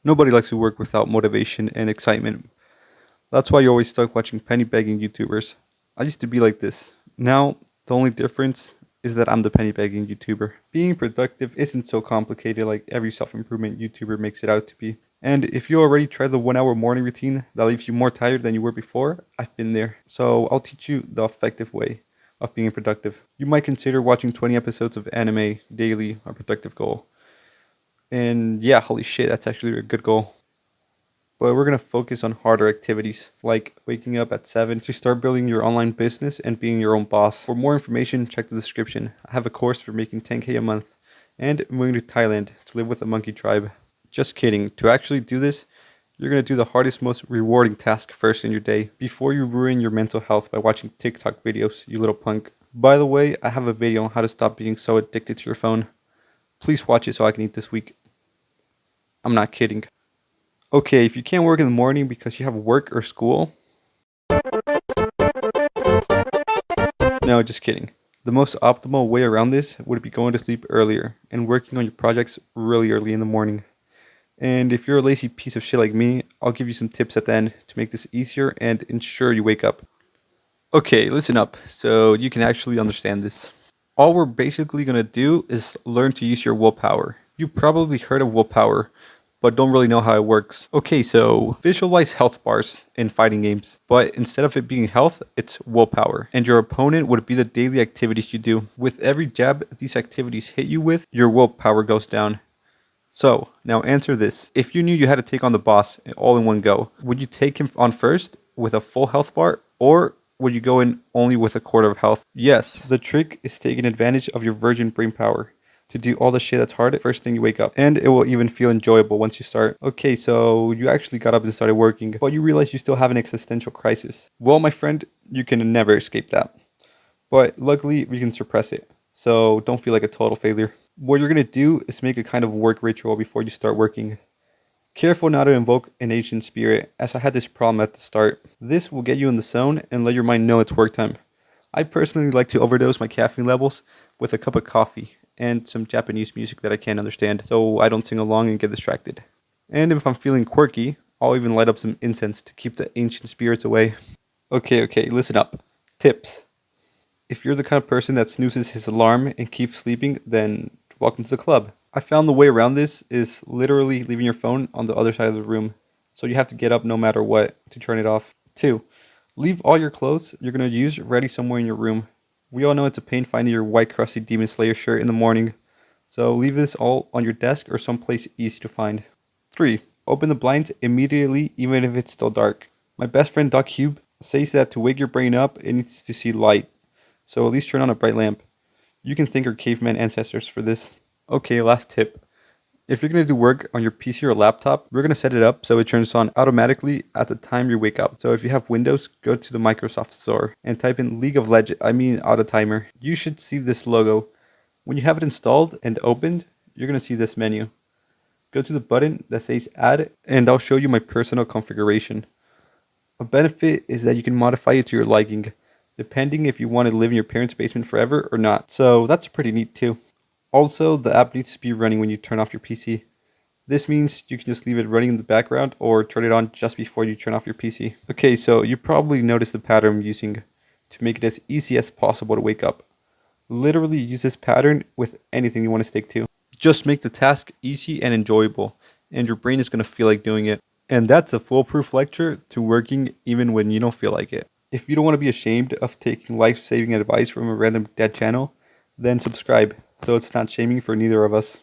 Nobody likes to work without motivation and excitement. That's why you're always stuck watching penny begging YouTubers. I used to be like this. Now, the only difference is that I'm the penny begging YouTuber. Being productive isn't so complicated like every self improvement YouTuber makes it out to be. And if you already tried the 1 hour morning routine that leaves you more tired than you were before, I've been there. So I'll teach you the effective way of being productive. You might consider watching 20 episodes of anime daily a productive goal. And yeah, holy shit, that's actually a good goal. But we're going to focus on harder activities like waking up at 7 to start building your online business and being your own boss. For more information, check the description. I have a course for making 10K a month and moving to Thailand to live with a monkey tribe. Just kidding. To actually do this, you're going to do the hardest, most rewarding task first in your day before you ruin your mental health by watching TikTok videos, you little punk. By the way, I have a video on how to stop being so addicted to your phone. Please watch it so I can eat this week. I'm not kidding. Okay, if you can't work in the morning because you have work or school. No, just kidding. The most optimal way around this would be going to sleep earlier and working on your projects really early in the morning. And if you're a lazy piece of shit like me, I'll give you some tips at the end to make this easier and ensure you wake up. Okay, listen up so you can actually understand this. All we're basically gonna do is learn to use your willpower. You probably heard of willpower, but don't really know how it works. Okay, so visualize health bars in fighting games, but instead of it being health, it's willpower. And your opponent would be the daily activities you do. With every jab these activities hit you with, your willpower goes down. So, now answer this. If you knew you had to take on the boss all in one go, would you take him on first with a full health bar, or would you go in only with a quarter of health? Yes, the trick is taking advantage of your virgin brain power to do all the shit that's hard first thing you wake up. And it will even feel enjoyable once you start. Okay, so you actually got up and started working, but you realize you still have an existential crisis. Well, my friend, you can never escape that. But luckily, we can suppress it. So don't feel like a total failure. What you're going to do is make a kind of work ritual before you start working. Careful not to invoke an ancient spirit, as I had this problem at the start. This will get you in the zone and let your mind know it's work time. I personally like to overdose my caffeine levels with a cup of coffee and some Japanese music that I can't understand, so I don't sing along and get distracted. And if I'm feeling quirky, I'll even light up some incense to keep the ancient spirits away. Okay, listen up. Tips. If you're the kind of person that snoozes his alarm and keeps sleeping, then welcome to the club. I found the way around this is literally leaving your phone on the other side of the room, so you have to get up no matter what to turn it off. 2. Leave all your clothes you're going to use ready somewhere in your room. We all know it's a pain finding your white crusty Demon Slayer shirt in the morning, so leave this all on your desk or someplace easy to find. 3. Open the blinds immediately even if it's still dark. My best friend Doc Cube says that to wake your brain up, it needs to see light. So at least turn on a bright lamp. You can thank our caveman ancestors for this. Okay, last tip. If you're going to do work on your PC or laptop, we're going to set it up so it turns on automatically at the time you wake up. So if you have Windows, go to the Microsoft Store and type in League of Legends, Auto Timer. You should see this logo. When you have it installed and opened, you're going to see this menu. Go to the button that says Add, and I'll show you my personal configuration. A benefit is that you can modify it to your liking, depending if you want to live in your parents' basement forever or not. So that's pretty neat too. Also, the app needs to be running when you turn off your PC. This means you can just leave it running in the background or turn it on just before you turn off your PC. Okay, so you probably noticed the pattern I'm using to make it as easy as possible to wake up. Literally use this pattern with anything you want to stick to. Just make the task easy and enjoyable, and your brain is going to feel like doing it. And that's a foolproof lecture to working even when you don't feel like it. If you don't want to be ashamed of taking life-saving advice from a random dead channel, then subscribe, so it's not shaming for neither of us.